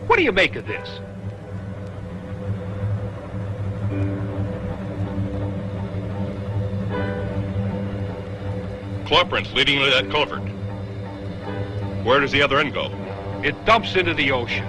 What do you make of this? Claw prints leading to that culvert. Where does the other end go? It dumps into the ocean.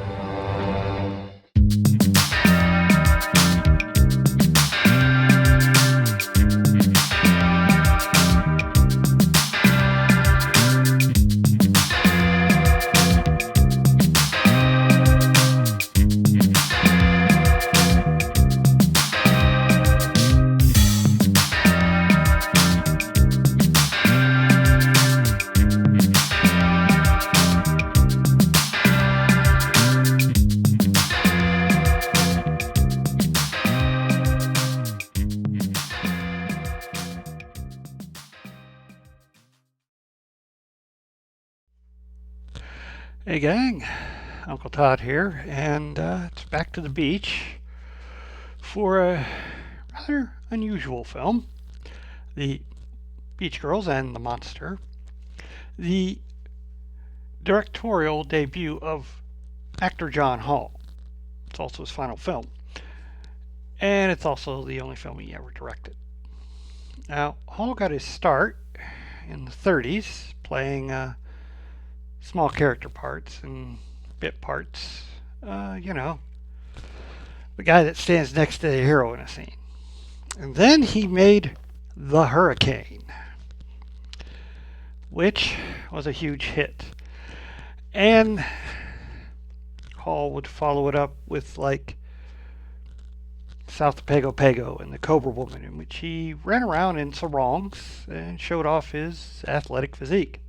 Hey gang, Uncle Todd here, and it's back to the beach for a rather unusual film, The Beach Girls and the Monster, the directorial debut of actor Jon Hall. It's also his final film, and it's also the only film he ever directed. Now, Hall got his start in the 30s playing small character parts and bit parts. The guy that stands next to the hero in a scene. And then he made The Hurricane, which was a huge hit. And Hall would follow it up with like South of Pago Pago and The Cobra Woman, in which he ran around in sarongs and showed off his athletic physique.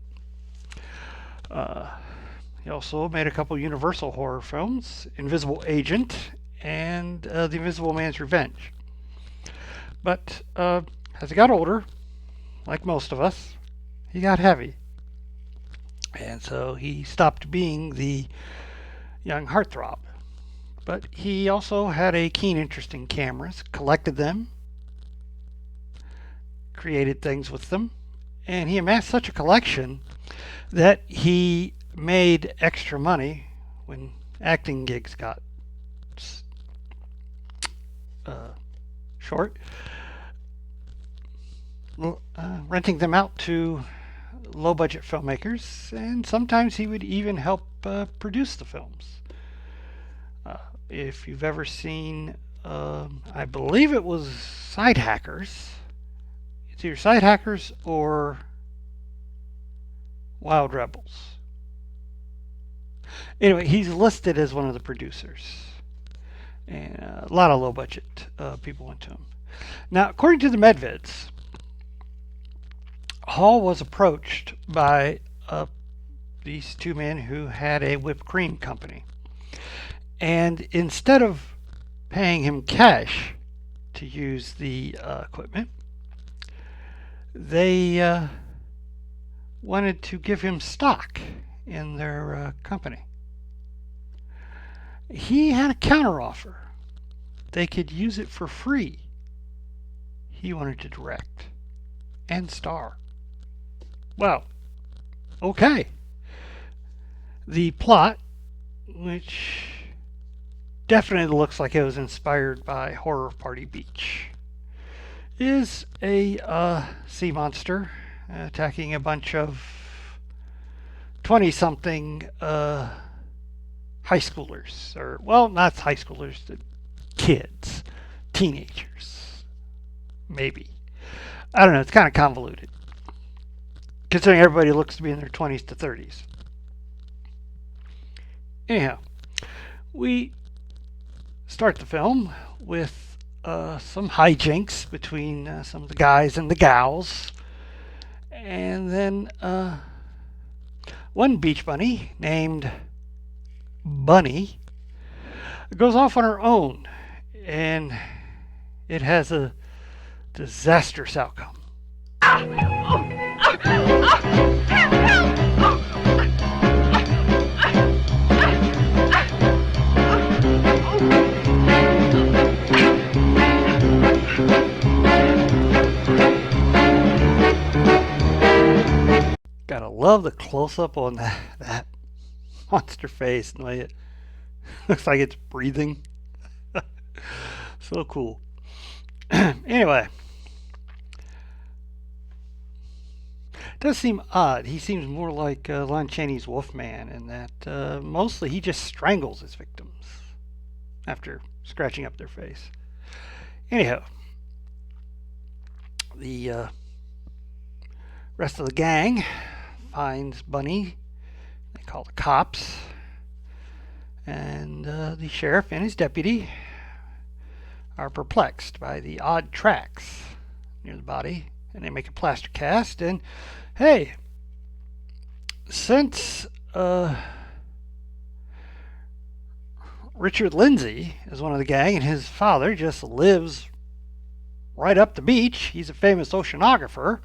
He also made a couple Universal horror films, Invisible Agent and The Invisible Man's Revenge. But as he got older, like most of us, he got heavy. And so he stopped being the young heartthrob. But he also had a keen interest in cameras, collected them, created things with them, and he amassed such a collection that he made extra money when acting gigs got short, renting them out to low-budget filmmakers, and sometimes he would even help produce the films. If you've ever seen, I believe it was Side Hackers, it's either Side Hackers or Wild Rebels. Anyway, he's listed as one of the producers. And a lot of low budget people went to him. Now, according to the Medvids, Hall was approached by these two men who had a whipped cream company. And instead of paying him cash to use the equipment, they wanted to give him stock in their company. He had a counteroffer. They could use it for free. He wanted to direct and star. Well, okay. The plot, which definitely looks like it was inspired by Horror Party Beach, is a sea monster attacking a bunch of 20-something high schoolers, or, well, not high schoolers, kids, teenagers, maybe. I don't know, it's kind of convoluted, considering everybody looks to be in their 20s to 30s. Anyhow, we start the film with some hijinks between some of the guys and the gals, and then one beach bunny named Bunny goes off on her own, and it has a disastrous outcome. Gotta love the close-up on that monster face and the way it Looks like it's breathing. So cool. Anyway, it does seem odd. He seems more like Lon Chaney's Wolfman in that mostly he just strangles his victims after scratching up their face. Anyhow, the rest of the gang finds Bunny. They call the cops. And the sheriff and his deputy are perplexed by the odd tracks near the body. And they make a plaster cast. And hey, since Richard Lindsay is one of the gang and his father just lives right up the beach, he's a famous oceanographer,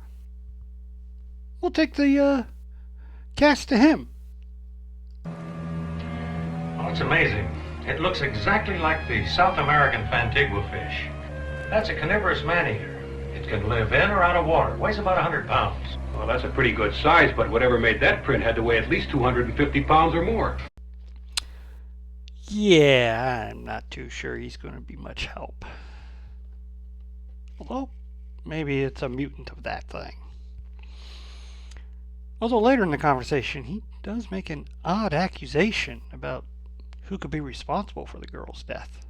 we'll take the cast to him. Oh, it's amazing. It looks exactly like the South American Fantigua fish. That's a carnivorous man-eater. It can live in or out of water. Weighs about 100 pounds. Well, that's a pretty good size, but whatever made that print had to weigh at least 250 pounds or more. Yeah, I'm not too sure he's going to be much help. Although, maybe it's a mutant of that thing. Although later in the conversation, he does make an odd accusation about who could be responsible for the girl's death.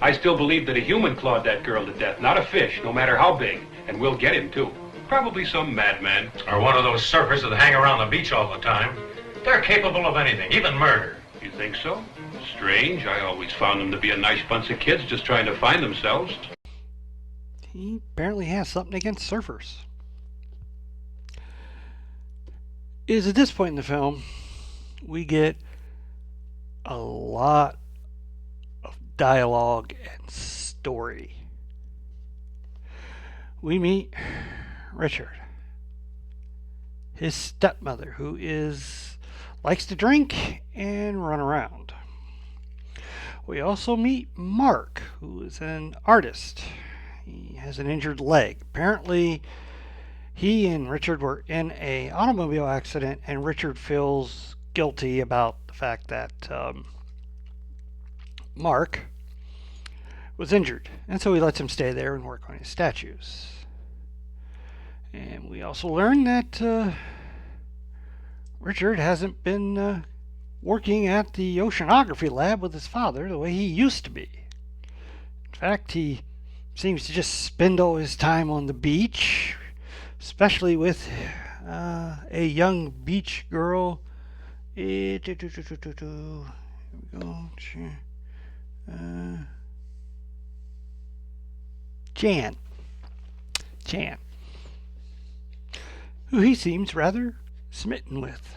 I still believe that a human clawed that girl to death, not a fish, no matter how big. And we'll get him, too. Probably some madman. Or one of those surfers that hang around the beach all the time. They're capable of anything, even murder. You think so? Strange. I always found them to be a nice bunch of kids just trying to find themselves. He apparently has something against surfers. It is at this point in the film we get a lot of dialogue and story. We meet Richard, his stepmother, who likes to drink and run around. We also meet Mark, who is an artist. He has an injured leg. Apparently, he and Richard were in an automobile accident, and Richard feels guilty about the fact that Mark was injured, and so he lets him stay there and work on his statues. And we also learn that Richard hasn't been working at the oceanography lab with his father the way he used to be. In fact, he seems to just spend all his time on the beach, especially with a young beach girl. Here we go. Jan, who he seems rather smitten with.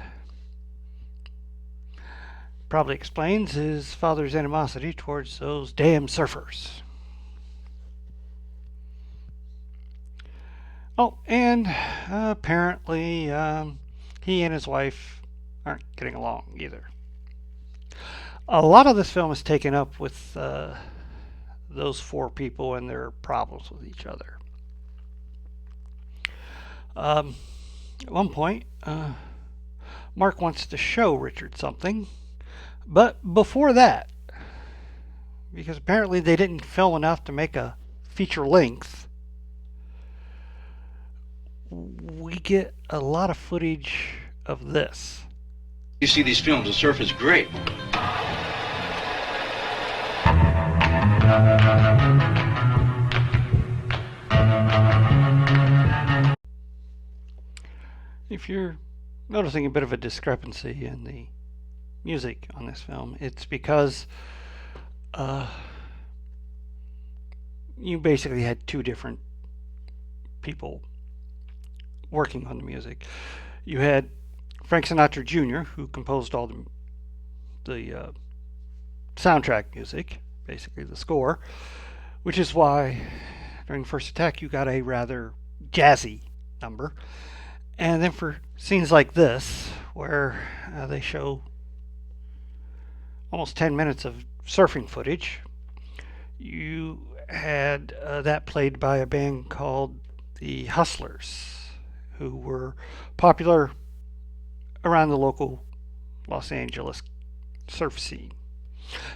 Probably explains his father's animosity towards those damn surfers. Oh, and apparently he and his wife aren't getting along either. A lot of this film is taken up with those four people and their problems with each other. At one point, Mark wants to show Richard something, but before that, because apparently they didn't film enough to make a feature length, we get a lot of footage of this. You see these films, the surf is great. If you're noticing a bit of a discrepancy in the music on this film, it's because you basically had two different people working on the music. You had Frank Sinatra Jr., who composed all the soundtrack music, basically the score, which is why during First Attack you got a rather jazzy number. And then for scenes like this, where they show almost 10 minutes of surfing footage, you had that played by a band called the Hustlers, who were popular around the local Los Angeles surf scene.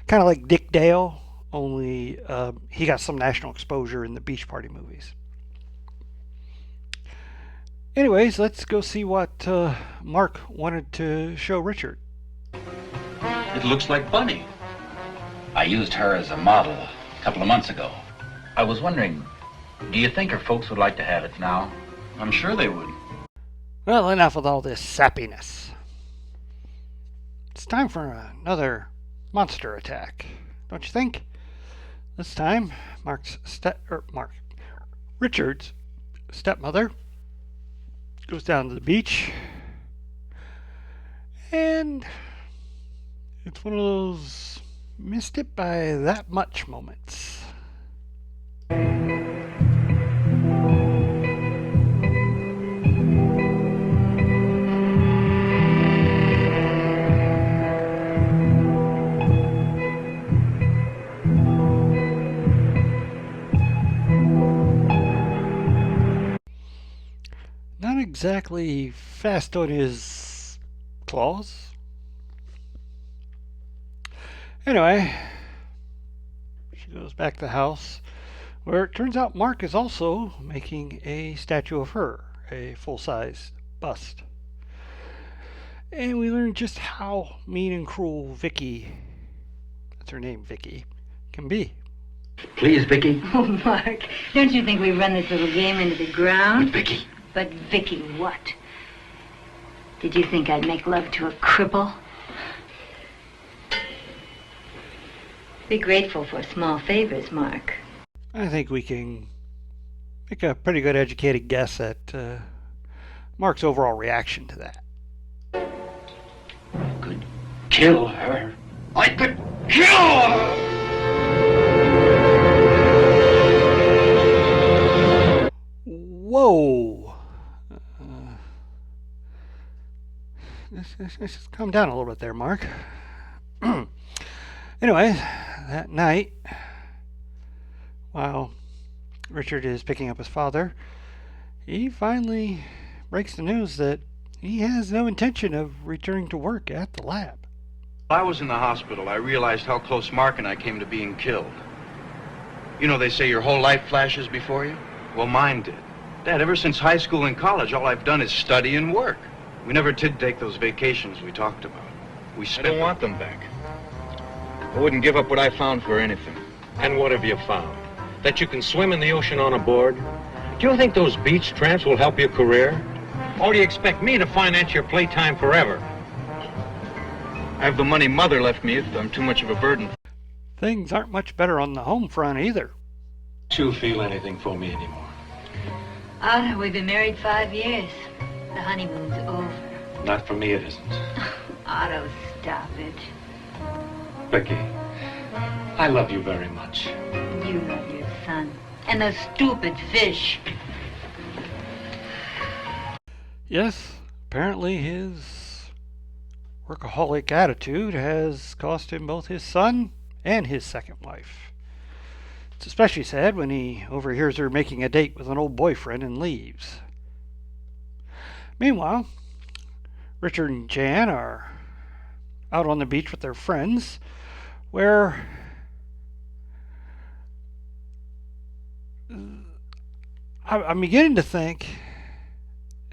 Kind of like Dick Dale, only he got some national exposure in the Beach Party movies. Anyways, let's go see what Mark wanted to show Richard. It looks like Bunny. I used her as a model a couple of months ago. I was wondering, do you think her folks would like to have it now? I'm sure they would. Well, enough with all this sappiness. It's time for another monster attack, don't you think? This time, Richard's stepmother goes down to the beach, and it's one of those missed it by that much moments. Not exactly fast on his claws. Anyway, she goes back to the house, where it turns out Mark is also making a statue of her, a full-size bust. And we learn just how mean and cruel Vicky, that's her name, Vicky, can be. Please, Vicky. Oh, Mark, don't you think we run this little game into the ground? But Vicky. But Vicky what? Did you think I'd make love to a cripple? Be grateful for small favors, Mark. I think we can make a pretty good educated guess at Mark's overall reaction to that. I could kill her. I could kill her! Whoa! Just calm down a little bit there, Mark. Anyway, that night, while Richard is picking up his father, he finally breaks the news that he has no intention of returning to work at the lab. While I was in the hospital, I realized how close Mark and I came to being killed. You know, they say your whole life flashes before you? Well, mine did. Dad, ever since high school and college, all I've done is study and work. We never did take those vacations we talked about. We spent... I don't want them back. I wouldn't give up what I found for anything. And what have you found? That you can swim in the ocean on a board? Do you think those beach tramps will help your career? Or do you expect me to finance your playtime forever? I have the money Mother left me if I'm too much of a burden. Things aren't much better on the home front either. Don't you feel anything for me anymore? Otto, we've been married 5 years. The honeymoon's over. Not for me, it isn't. Otto, stop it. Becky, I love you very much. You love your son. And those stupid fish. Yes, apparently his workaholic attitude has cost him both his son and his second wife. It's especially sad when he overhears her making a date with an old boyfriend and leaves. Meanwhile, Richard and Jan are out on the beach with their friends, where I'm beginning to think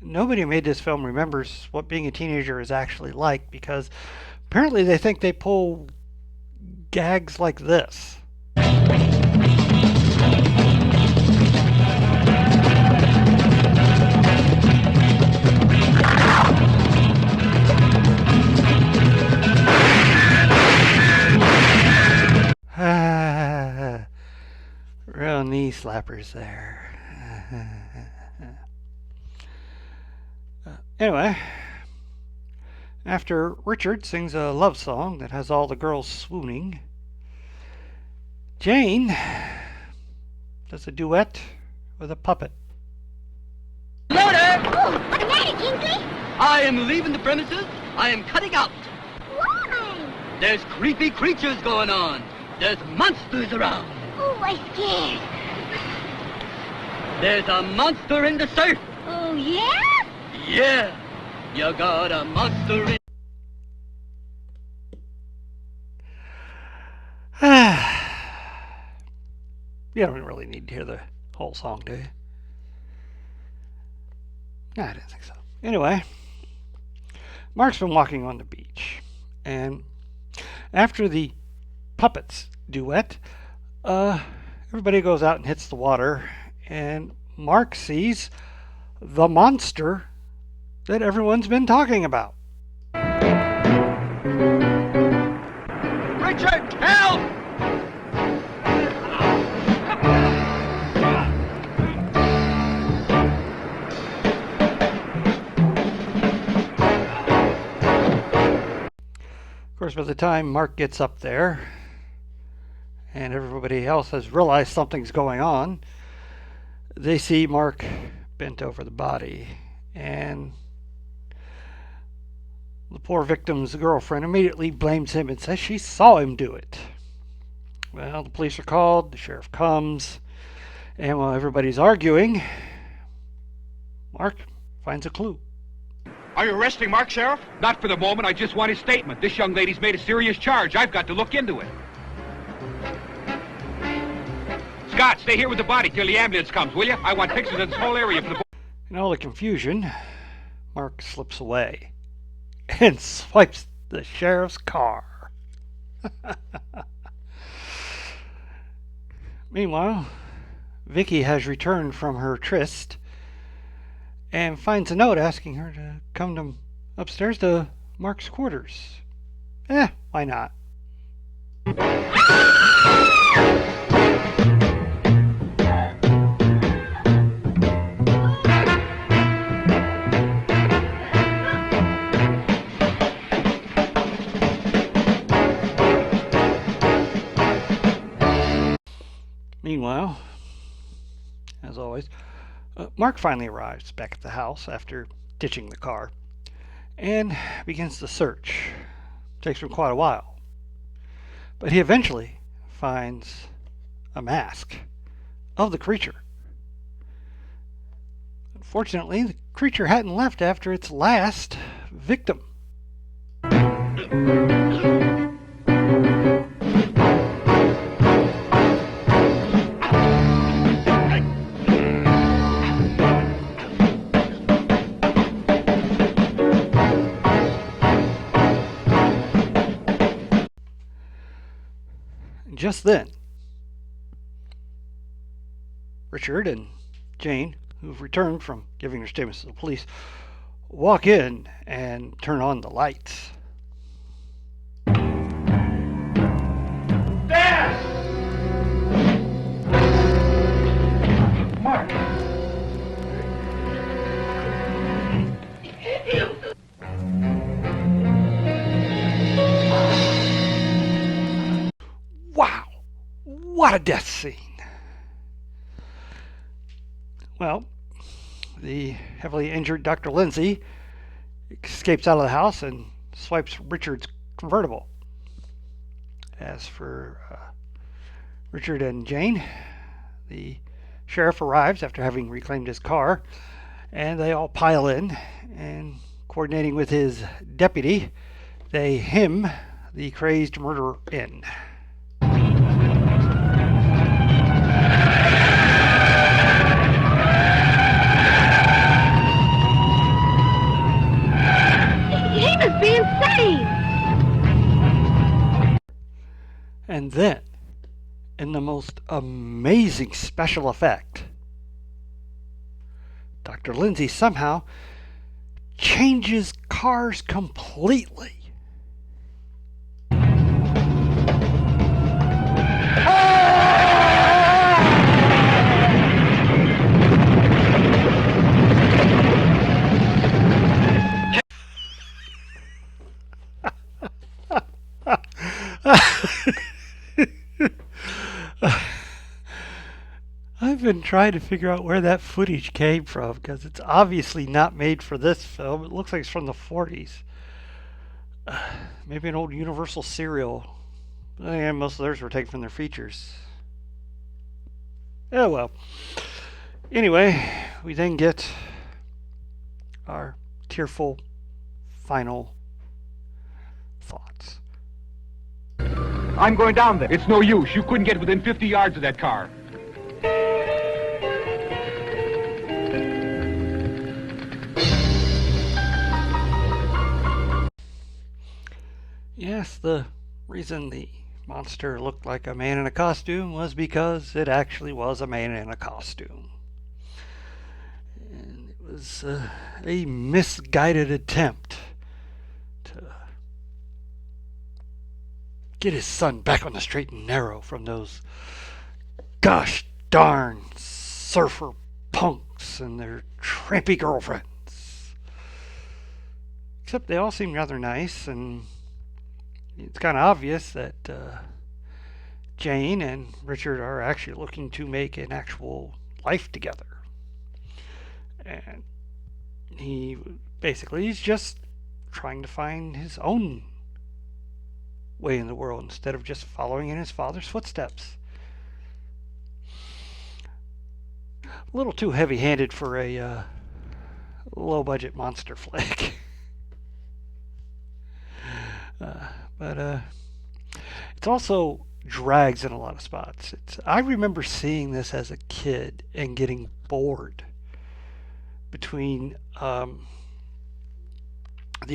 nobody who made this film remembers what being a teenager is actually like, because apparently they think they pull gags like this. Real knee slappers there. Anyway, after Richard sings a love song that has all the girls swooning, Jane does a duet with a puppet. Loader! Oh, what's the matter, Kingsley? I am leaving the premises. I am cutting out. Why? There's creepy creatures going on. There's monsters around. Oh, I'm scared. There's a monster in the surf. Oh, yeah? Yeah. You got a monster in... You don't really need to hear the whole song, do you? No, I didn't think so. Anyway, Mark's been walking on the beach, and after the puppets duet, everybody goes out and hits the water, and Mark sees the monster that everyone's been talking about. Richard, help! Of course, by the time Mark gets up there and everybody else has realized something's going on, they see Mark bent over the body, and the poor victim's girlfriend immediately blames him and says she saw him do it. Well, the police are called, the sheriff comes, and while everybody's arguing, Mark finds a clue. Are you arresting Mark, Sheriff? Not for the moment. I just want his statement. This young lady's made a serious charge. I've got to look into it. Scott, stay here with the body till the ambulance comes, will you? I want pictures of this whole area for the... In all the confusion, Mark slips away and swipes the sheriff's car. Meanwhile, Vicky has returned from her tryst and finds a note asking her to come to upstairs to Mark's quarters. Why not? Meanwhile, as always, Mark finally arrives back at the house after ditching the car and begins the search. Takes him quite a while, but he eventually finds a mask of the creature. Unfortunately, the creature hadn't left after its last victim. Just then, Richard and Jane, who've returned from giving their statements to the police, walk in and turn on the lights. Dad! Mark! Wow! What a death scene! Well, the heavily injured Dr. Lindsay escapes out of the house and swipes Richard's convertible. As for Richard and Jane, the sheriff arrives after having reclaimed his car, and they all pile in, and coordinating with his deputy, they hem the crazed murderer in. He must be insane! And then, in the most amazing special effect, Dr. Lindsay somehow changes cars completely. I've been trying to figure out where that footage came from because it's obviously not made for this film. It looks like it's from the 40s. Maybe an old Universal serial. And most of theirs were taken from their features. Oh well. Anyway, we then get our tearful final thoughts. I'm going down there. It's no use. You couldn't get within 50 yards of that car. Yes, the reason the monster looked like a man in a costume was because it actually was a man in a costume. And it was a misguided attempt to get his son back on the straight and narrow from those gosh darn surfer punks and their trampy girlfriends. Except they all seem rather nice, and it's kind of obvious that Jane and Richard are actually looking to make an actual life together. And he's just trying to find his own way in the world instead of just following in his father's footsteps. A little too heavy-handed for a low-budget monster flick. But it's also drags in a lot of spots. I remember seeing this as a kid and getting bored between the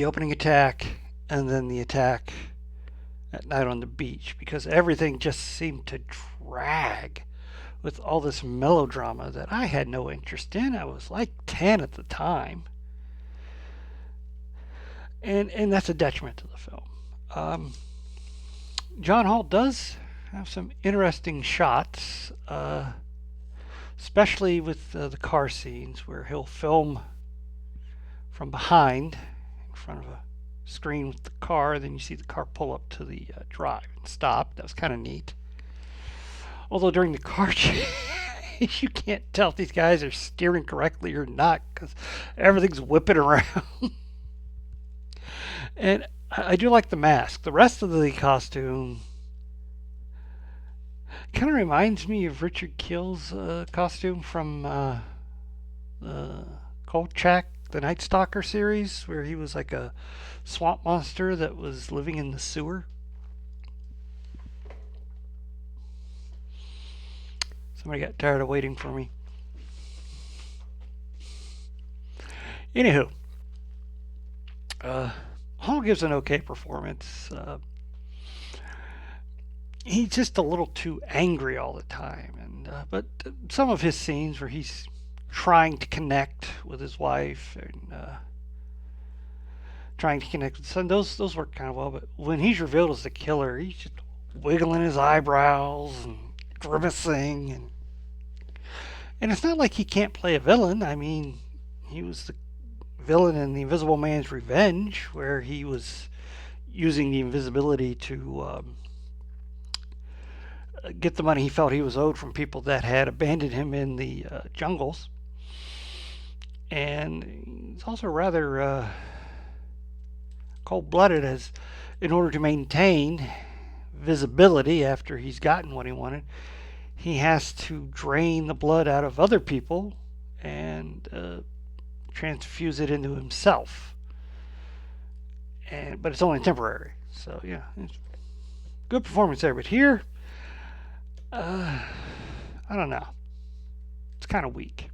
opening attack and then the attack at night on the beach, because everything just seemed to drag with all this melodrama that I had no interest in. I was like 10 at the time. And that's a detriment to the film. Jon Hall does have some interesting shots, especially with the car scenes where he'll film from behind in front of a screen with the car, then you see the car pull up to the drive and stop. That was kind of neat. Although during the car chase, you can't tell if these guys are steering correctly or not because everything's whipping around. And I do like the mask. The rest of the costume kind of reminds me of Richard Keel's costume from Kolchak, the Night Stalker series, where he was like a swamp monster that was living in the sewer. Somebody got tired of waiting for me. Anywho, Hall gives an okay performance. He's just a little too angry all the time, and but some of his scenes where he's trying to connect with his wife and trying to connect with his son, those work kind of well. But when he's revealed as the killer, he's just wiggling his eyebrows and grimacing, and it's not like he can't play a villain. I mean, he was the villain in The Invisible Man's Revenge, where he was using the invisibility to get the money he felt he was owed from people that had abandoned him in the jungles. And it's also rather cold-blooded, as in order to maintain visibility after he's gotten what he wanted, he has to drain the blood out of other people and transfuse it into himself. But it's only temporary. So yeah, it's good performance there. But here, I don't know. It's kind of weak.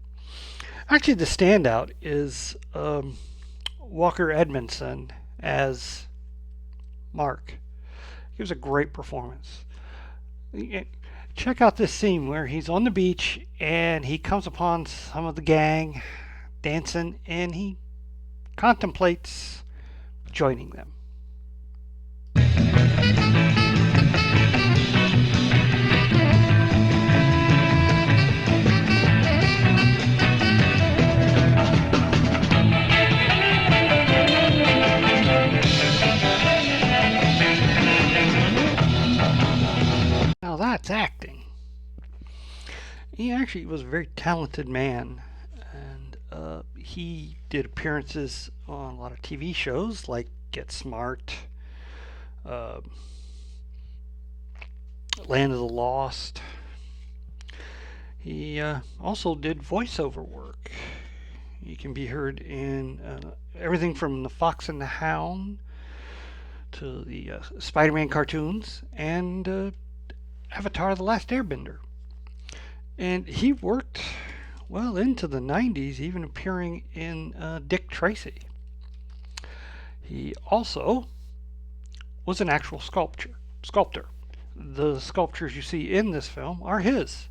Actually, the standout is Walker Edmondson as Mark. He gives a great performance. Check out this scene where he's on the beach and he comes upon some of the gang dancing, and he contemplates joining them. Now that's acting. He actually was a very talented man, and he did appearances on a lot of TV shows like Get Smart, Land of the Lost. He also did voiceover work. He can be heard in everything from The Fox and the Hound to the Spider-Man cartoons and Avatar: The Last Airbender. And he worked well into the 90s, even appearing in Dick Tracy. He also was an actual sculptor. The sculptures you see in this film are his,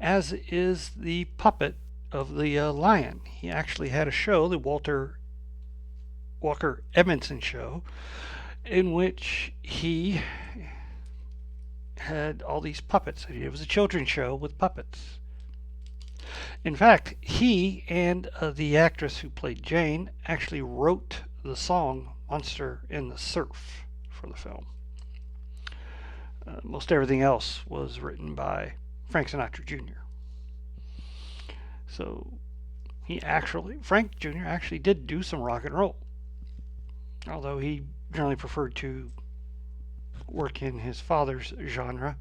as is the puppet of the lion. He actually had a show, the Walker Edmondson show, in which he had all these puppets. It was a children's show with puppets. In fact, he and the actress who played Jane actually wrote the song Monster in the Surf for the film. Most everything else was written by Frank Sinatra Jr. So Frank Jr. actually did do some rock and roll, although he generally preferred to work in his father's genre,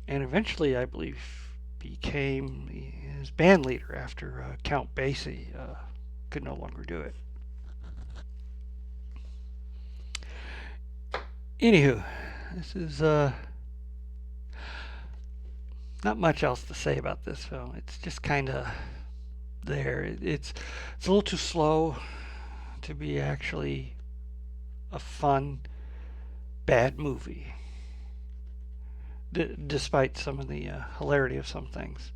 and eventually, I believe, became his band leader after Count Basie could no longer do it. Anywho, this is not much else to say about this film. It's just kind of there. It's a little too slow to be actually a fun, bad movie, despite some of the hilarity of some things.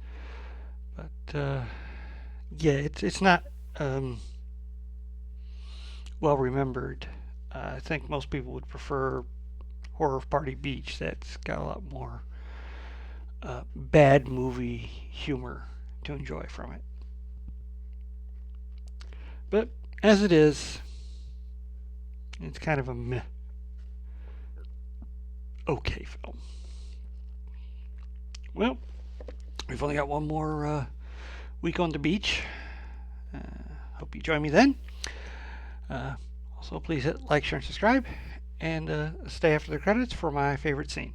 But yeah, it's not well remembered. I think most people would prefer Horror Party Beach. That's got a lot more bad movie humor to enjoy from it. But as it is, it's kind of a meh, okay film. Well, we've only got one more week on the beach. Hope you join me then. Also, please hit like, share, and subscribe, and stay after the credits for my favorite scene.